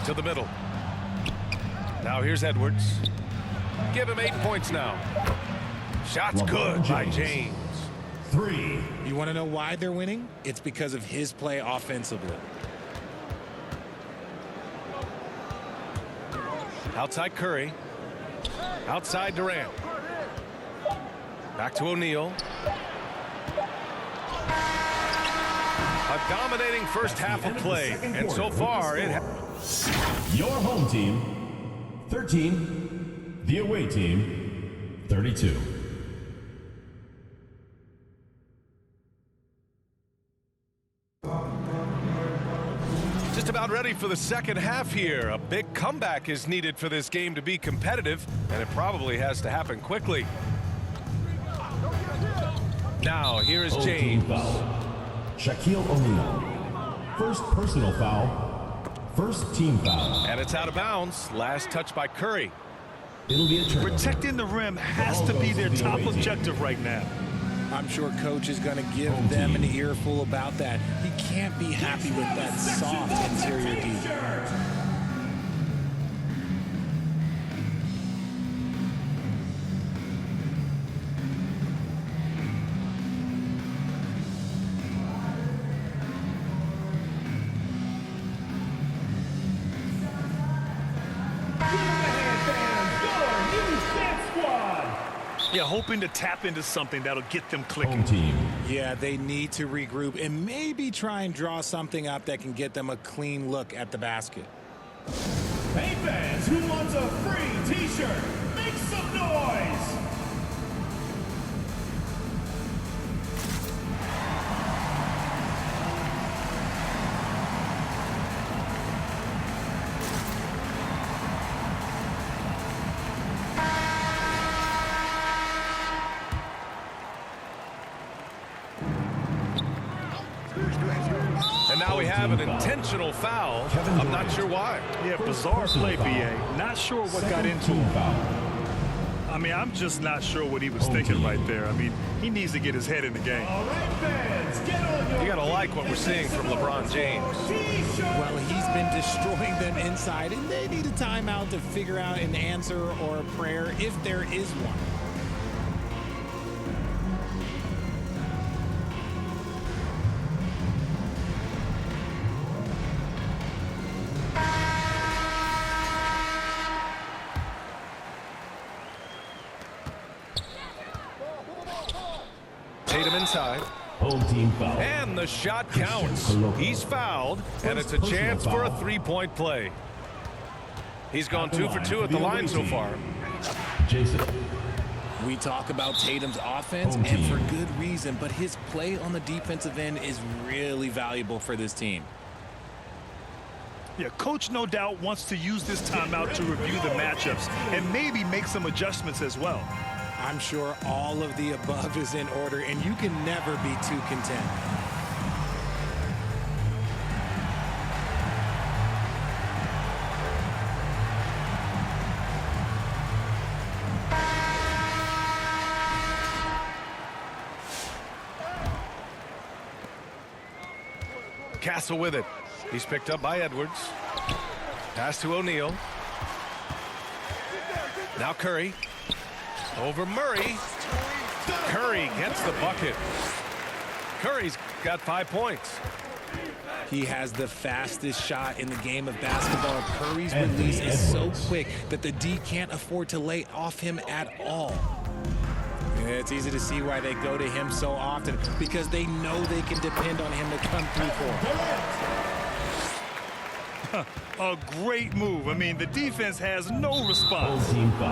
[SPEAKER 1] To the middle. Now here's Edwards. Give him 8 points now. Shots good by James.
[SPEAKER 6] 3.
[SPEAKER 7] You want to know why they're winning? It's because of his play offensively.
[SPEAKER 1] Outside Curry. Outside Durant. Back to O'Neal. A dominating first half of play. And so far,
[SPEAKER 6] Your home team, 13. The away team, 32.
[SPEAKER 1] just about ready for the second half here. A big comeback is needed for this game to be competitive, and it probably has to happen quickly. Now, here is James.
[SPEAKER 6] Foul. Shaquille O'Neal. First personal foul. First team foul.
[SPEAKER 1] And it's out of bounds. Last touch by Curry.
[SPEAKER 6] It'll be a turnover.
[SPEAKER 3] Protecting the rim has to be their top objective right now.
[SPEAKER 7] I'm sure coach is going to give them an earful about that. He can't be happy with that soft interior D.
[SPEAKER 3] Yeah, hoping to tap into something that'll get them clicking.
[SPEAKER 6] Home team.
[SPEAKER 7] Yeah, they need to regroup and maybe try and draw something up that can get them a clean look at the basket.
[SPEAKER 2] Hey fans, who wants a free t-shirt? Make some noise!
[SPEAKER 1] And now we have an intentional foul. I'm not sure why.
[SPEAKER 3] Yeah, bizarre play, BA. Not sure what got into
[SPEAKER 6] Team
[SPEAKER 3] him.
[SPEAKER 6] foul.
[SPEAKER 3] I mean, I'm just not sure what he was thinking right there. I mean, he needs to get his head in the game.
[SPEAKER 2] All right, fans, get on your
[SPEAKER 1] You got to like what we're seeing from LeBron James.
[SPEAKER 2] t-shirt!
[SPEAKER 7] Well, he's been destroying them inside, and they need a timeout to figure out an answer or a prayer if there is one.
[SPEAKER 1] Tatum inside.
[SPEAKER 6] Home team foul.
[SPEAKER 1] And the shot counts. He's fouled, and it's a chance for a three-point play. He's gone 2 for 2 at the line so far.
[SPEAKER 6] Jason.
[SPEAKER 8] We talk about Tatum's offense, and for good reason, but his play on the defensive end is really valuable for this team.
[SPEAKER 3] Yeah, coach no doubt wants to use this timeout to review the matchups and maybe make some adjustments as well.
[SPEAKER 7] I'm sure all of the above is in order, and you can never be too content.
[SPEAKER 1] Castle with it. He's picked up by Edwards. Pass to O'Neal. Now Curry. Over Murray. Curry gets the bucket. Curry's got 5 points.
[SPEAKER 8] He has the fastest shot in the game of basketball. Curry's release is so quick that the D can't afford to lay off him at all. It's easy to see why they go to him so often, because they know they can depend on him to come through for them.
[SPEAKER 3] A great move. I mean, the defense has no response.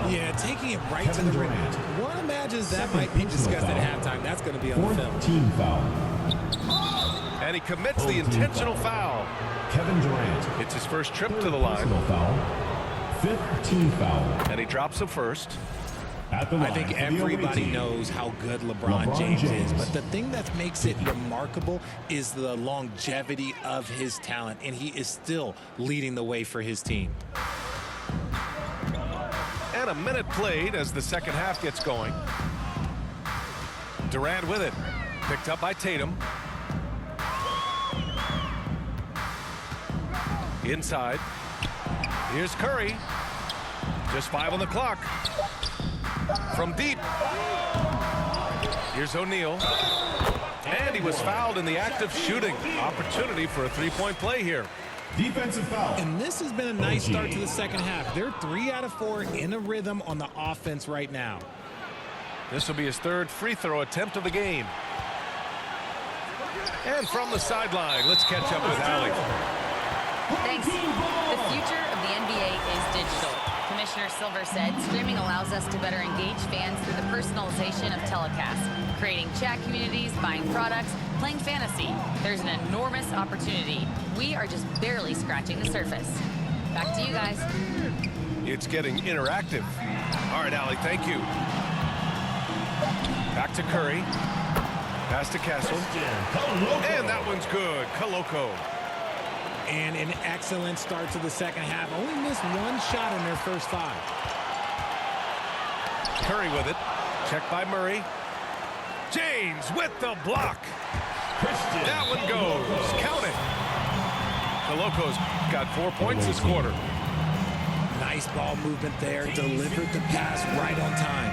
[SPEAKER 8] Yeah, taking it right to the rim. One imagines that might be discussed at halftime. That's going to be on the film.
[SPEAKER 6] Team foul.
[SPEAKER 1] And he commits the intentional foul.
[SPEAKER 6] Kevin Durant.
[SPEAKER 1] It's his first trip to the line.
[SPEAKER 6] Foul. 5th team foul.
[SPEAKER 1] And he drops a first.
[SPEAKER 6] At the line
[SPEAKER 8] I think everybody knows how good LeBron James is, but the thing that makes it remarkable is the longevity of his talent, and he is still leading the way for his team.
[SPEAKER 1] And a minute played as the second half gets going. Durant with it. Picked up by Tatum. Inside. Here's Curry. Just 5 on the clock. From deep. Here's O'Neal. And he was fouled in the act of shooting. Opportunity for a three-point play here.
[SPEAKER 6] Defensive foul.
[SPEAKER 8] And this has been a nice start to the second half. They're 3 out of 4 in a rhythm on the offense right now.
[SPEAKER 1] This will be his 3rd free throw attempt of the game. And from the sideline, let's catch up with Allie.
[SPEAKER 4] Thanks. The future of the NBA is digital. Commissioner Silver said streaming allows us to better engage fans through the personalization of telecasts, creating chat communities, buying products, playing fantasy. There's an enormous opportunity. We are just barely scratching the surface. Back to you guys.
[SPEAKER 1] It's getting interactive. All right, Allie, thank you. Back to Curry. Pass to Castle. And that one's good. Koloko.
[SPEAKER 8] And an excellent start to the second half. Only missed 1 shot in their first 5.
[SPEAKER 1] Curry with it. Checked by Murray. James with the block. That one goes. Count it. Koloko's got 4 points this quarter.
[SPEAKER 8] Nice ball movement there. Delivered the pass right on time.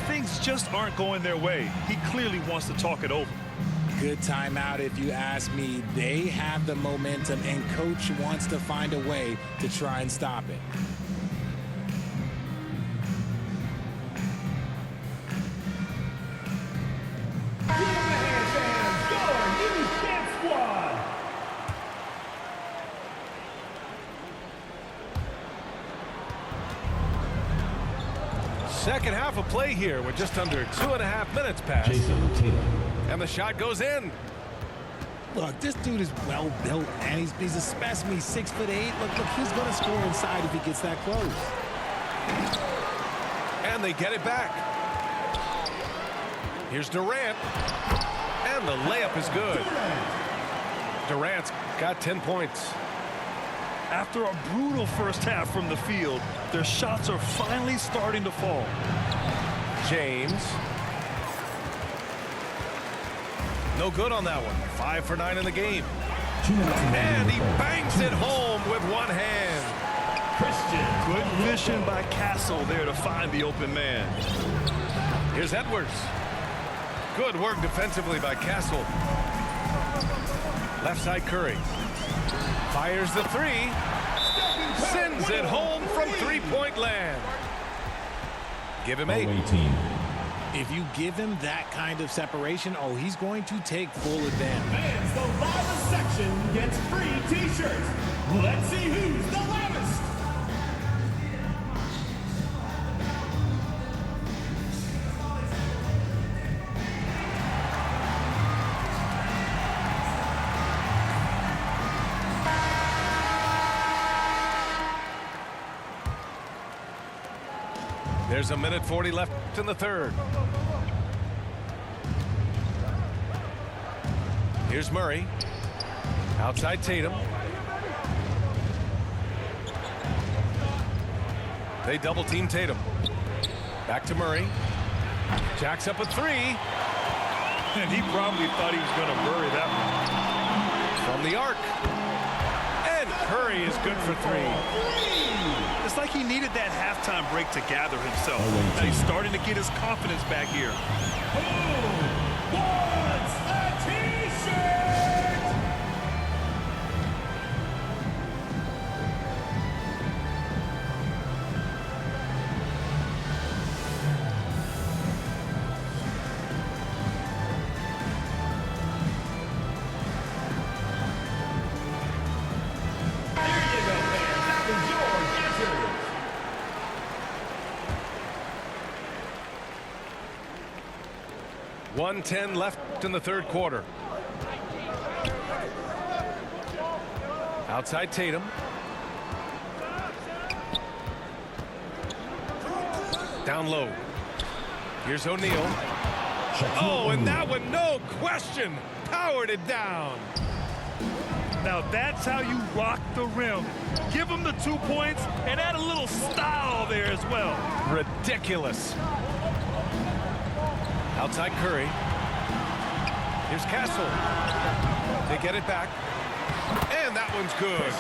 [SPEAKER 3] Things just aren't going their way. He clearly wants to talk it over.
[SPEAKER 8] Good timeout if you ask me. They have the momentum, and coach wants to find a way to try and stop it.
[SPEAKER 1] Second half of play here with just under 2.5 minutes passed.
[SPEAKER 6] Jason Tatum.
[SPEAKER 1] And the shot goes in.
[SPEAKER 8] Look, this dude is well built, and he's a specimen. He's 6'8". Look, he's going to score inside if he gets that close.
[SPEAKER 1] And they get it back. Here's Durant. And the layup is good. Durant's got 10 points.
[SPEAKER 3] After a brutal first half from the field, their shots are finally starting to fall.
[SPEAKER 1] James. No good on that one. 5 for 9 in the game. And he bangs it home with one hand.
[SPEAKER 3] Good vision by Castle there to find the open man.
[SPEAKER 1] Here's Edwards. Good work defensively by Castle. Left side Curry. Fires the 3. Sends it home from three-point land. Give him 8.
[SPEAKER 7] If you give him that kind of separation, oh, he's going to take full advantage.
[SPEAKER 2] Fans, the loudest section gets free T-shirts. Let's see who's the loudest.
[SPEAKER 1] There's a minute 40 left in the third. Here's Murray. Outside Tatum. They double team Tatum. Back to Murray. Jacks up a three.
[SPEAKER 3] And he probably thought he was going to bury that one.
[SPEAKER 1] From the arc. And Curry is good for three.
[SPEAKER 3] It's like he needed that halftime break to gather himself. Now he's starting to get his confidence back here.
[SPEAKER 2] Who wants a T-shirt? There you go, fans. That was your answer.
[SPEAKER 1] .110 left in the third quarter. Outside Tatum. Down low. Here's O'Neal. Oh, and that one, no question, powered it down.
[SPEAKER 3] Now that's how you rock the rim. Give him the 2 points and add a little style there as well.
[SPEAKER 1] Ridiculous. Outside Curry. Here's Castle. They get it back. And that one's good.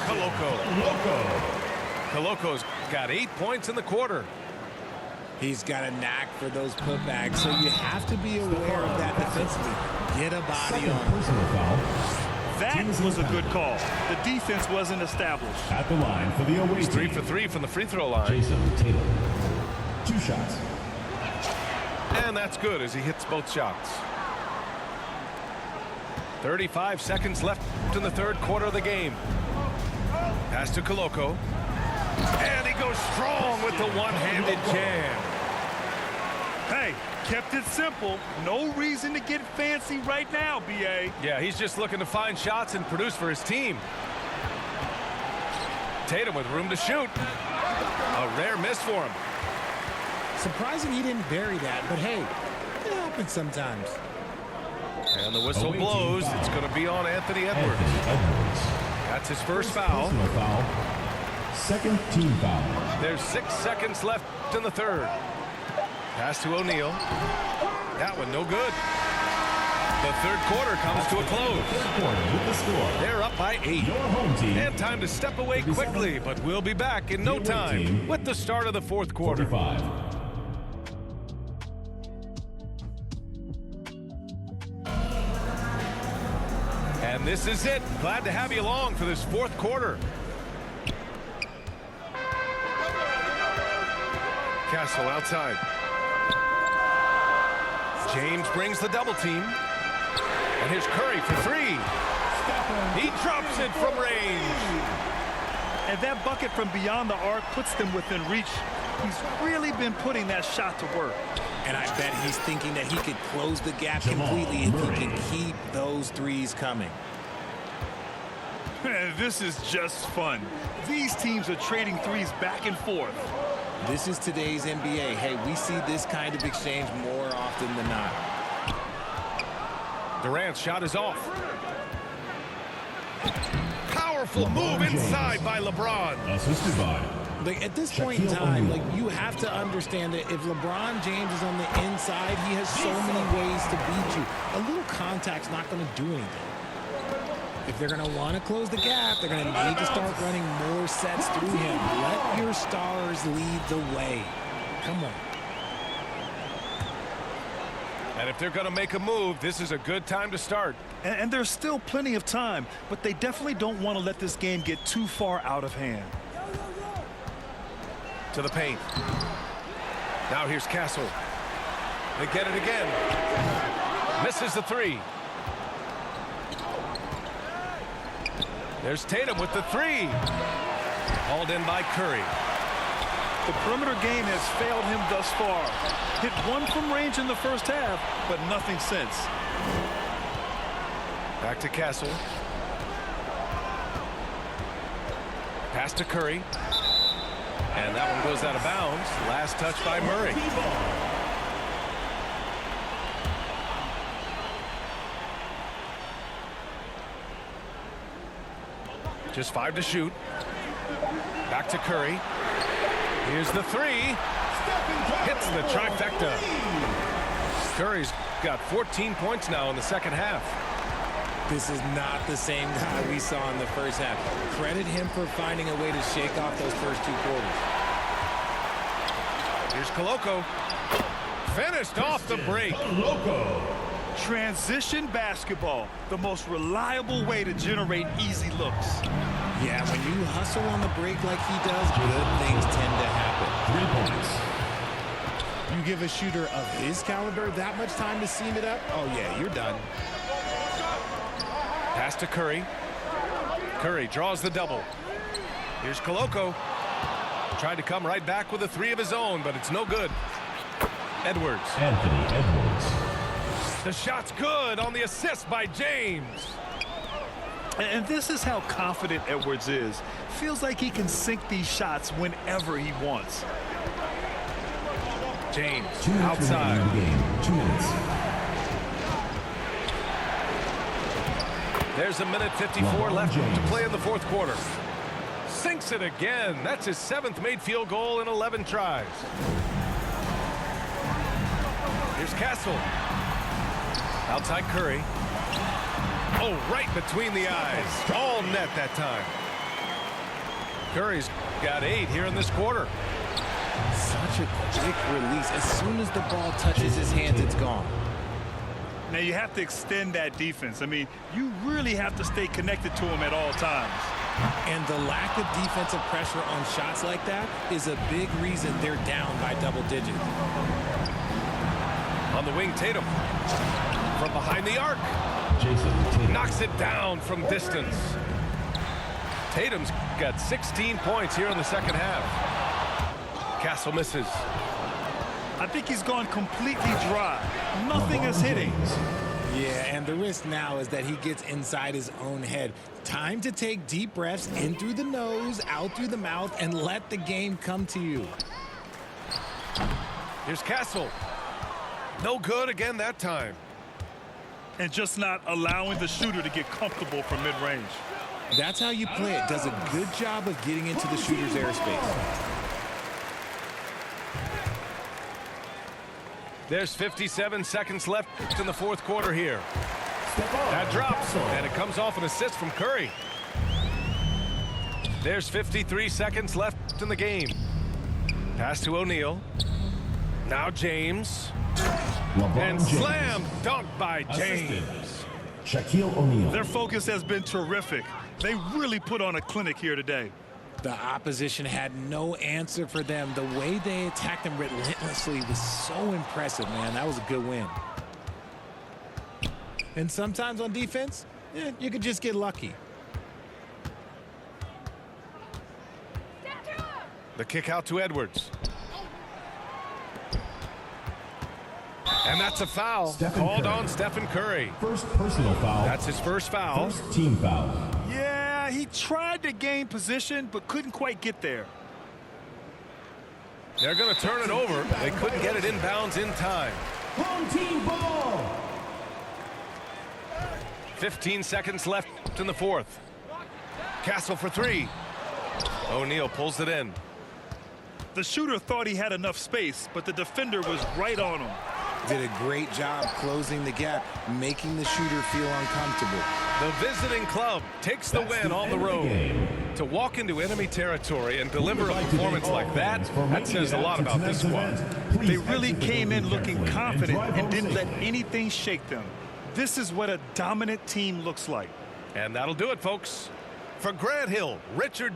[SPEAKER 1] Coloco's got 8 points in the quarter.
[SPEAKER 7] He's got a knack for those putbacks, so you have to be aware of that defensively. Get a body on him.
[SPEAKER 6] Personal foul.
[SPEAKER 3] That was a good call. The defense wasn't established.
[SPEAKER 6] At the line for the away
[SPEAKER 1] He's 3
[SPEAKER 6] team.
[SPEAKER 1] for 3 from the free throw line.
[SPEAKER 6] Jason Taylor. 2 shots.
[SPEAKER 1] And that's good as he hits both shots. 35 seconds left in the third quarter of the game. Pass to Coloco. And he goes strong with the one-handed jam.
[SPEAKER 3] Hey, kept it simple. No reason to get fancy right now, B.A.
[SPEAKER 1] Yeah, he's just looking to find shots and produce for his team. Tatum with room to shoot. A rare miss for him.
[SPEAKER 7] Surprising he didn't bury that, but hey, it happens sometimes.
[SPEAKER 1] And the whistle blows. It's going to be on Anthony Edwards. That's his first foul.
[SPEAKER 6] Personal foul. Second team foul.
[SPEAKER 1] There's 6 seconds left in the third. Pass to O'Neal. That one no good. The third quarter comes to a close.
[SPEAKER 6] With the score.
[SPEAKER 1] They're up by 8.
[SPEAKER 6] Your home team.
[SPEAKER 1] And time to step away quickly, but we'll be back in no time with the start of the fourth quarter.
[SPEAKER 6] 45.
[SPEAKER 1] And this is it. Glad to have you along for this fourth quarter. Castle outside. James brings the double team. And here's Curry for 3. He drops it from range.
[SPEAKER 3] And that bucket from beyond the arc puts them within reach. He's really been putting that shot to work.
[SPEAKER 7] And I bet he's thinking that he could close the gap completely if he can keep those threes coming.
[SPEAKER 3] This is just fun. These teams are trading threes back and forth.
[SPEAKER 7] This is today's NBA. Hey, we see this kind of exchange more often than not.
[SPEAKER 1] Durant's shot is off. Powerful move inside by LeBron.
[SPEAKER 6] Assisted by.
[SPEAKER 7] Like at this point in time, like you have to understand that if LeBron James is on the inside, he has so many ways to beat you. A little contact's not going to do anything. If they're going to want to close the gap, they're going to need to start running more sets through him. Let your stars lead the way. Come on.
[SPEAKER 1] And if they're going to make a move, this is a good time to start.
[SPEAKER 3] And there's still plenty of time, but they definitely don't want to let this game get too far out of hand.
[SPEAKER 1] To the paint. Now here's Castle. They get it again. Misses the three. There's Tatum with the three. Hauled in by Curry.
[SPEAKER 3] The perimeter game has failed him thus far. Hit one from range in the first half, but nothing since.
[SPEAKER 1] Back to Castle. Pass to Curry. And that one goes out of bounds. Last touch by Murray. Just 5 to shoot. Back to Curry. Here's the three. Hits the trifecta. Curry's got 14 points now in the second half.
[SPEAKER 8] This is not the same guy we saw in the first half. Credit him for finding a way to shake off those first 2 quarters.
[SPEAKER 1] Here's Koloko. Finished off the break.
[SPEAKER 3] Transition basketball, the most reliable way to generate easy looks.
[SPEAKER 8] Yeah, when you hustle on the break like he does, good things tend to happen.
[SPEAKER 6] 3 points.
[SPEAKER 8] You give a shooter of his caliber that much time to seam it up, oh yeah, you're done.
[SPEAKER 1] Pass to Curry. Curry draws the double. Here's Koloko. Tried to come right back with a three of his own, but it's no good. Edwards.
[SPEAKER 6] Anthony Edwards.
[SPEAKER 1] The shot's good on the assist by James.
[SPEAKER 3] And this is how confident Edwards is. Feels like he can sink these shots whenever he wants.
[SPEAKER 1] James
[SPEAKER 6] 2 minutes
[SPEAKER 1] outside.
[SPEAKER 6] remaining in the game. 2 minutes.
[SPEAKER 1] There's a minute 54 left to play in the fourth quarter. Sinks it again. That's his 7th made field goal in 11 tries. Here's Castle. Outside Curry. Oh, right between the eyes. All net that time. Curry's got 8 here in this quarter.
[SPEAKER 8] Such a quick release. As soon as the ball touches his hands, it's gone.
[SPEAKER 3] Now you have to extend that defense. I mean, you really have to stay connected to him at all times.
[SPEAKER 8] And the lack of defensive pressure on shots like that is a big reason they're down by double digits.
[SPEAKER 1] On the wing, Tatum. From behind the arc.
[SPEAKER 6] Jason Tatum.
[SPEAKER 1] Knocks it down from distance. Tatum's got 16 points here in the second half. Castle misses.
[SPEAKER 3] I think he's gone completely dry. Nothing is hitting.
[SPEAKER 8] Yeah, and the risk now is that he gets inside his own head. Time to take deep breaths in through the nose, out through the mouth, and let the game come to you.
[SPEAKER 1] Here's Castle. No good again that time.
[SPEAKER 3] And just not allowing the shooter to get comfortable from mid-range.
[SPEAKER 8] That's how you play it. Does a good job of getting into the shooter's airspace.
[SPEAKER 1] There's 57 seconds left in the fourth quarter here. That drops, and it comes off an assist from Curry. There's 53 seconds left in the game. Pass to O'Neal. Now James. And slam dunk by James.
[SPEAKER 6] Shaquille O'Neal.
[SPEAKER 3] Their focus has been terrific. They really put on a clinic here today.
[SPEAKER 8] The opposition had no answer for them. The way they attacked them relentlessly was so impressive, man. That was a good win. And sometimes on defense, you could just get lucky.
[SPEAKER 1] The kick out to Edwards. And that's a foul called on Stephen Curry.
[SPEAKER 6] First personal foul.
[SPEAKER 1] That's his first foul.
[SPEAKER 6] First team foul.
[SPEAKER 3] Yeah, he tried to gain position, but couldn't quite get there.
[SPEAKER 1] They're going to turn it over. They couldn't get it inbounds in time.
[SPEAKER 6] Home team ball.
[SPEAKER 1] 15 seconds left in the fourth. Castle for three. O'Neal pulls it in.
[SPEAKER 3] The shooter thought he had enough space, but the defender was right on him.
[SPEAKER 8] Did a great job closing the gap, making the shooter feel uncomfortable.
[SPEAKER 1] The visiting club takes the win on the road. To walk into enemy territory and deliver a performance like that says a lot about this squad.
[SPEAKER 3] They really came in looking confident and didn't let anything shake them. This is what a dominant team looks like.
[SPEAKER 1] And that'll do it, folks. For Grant Hill, Richard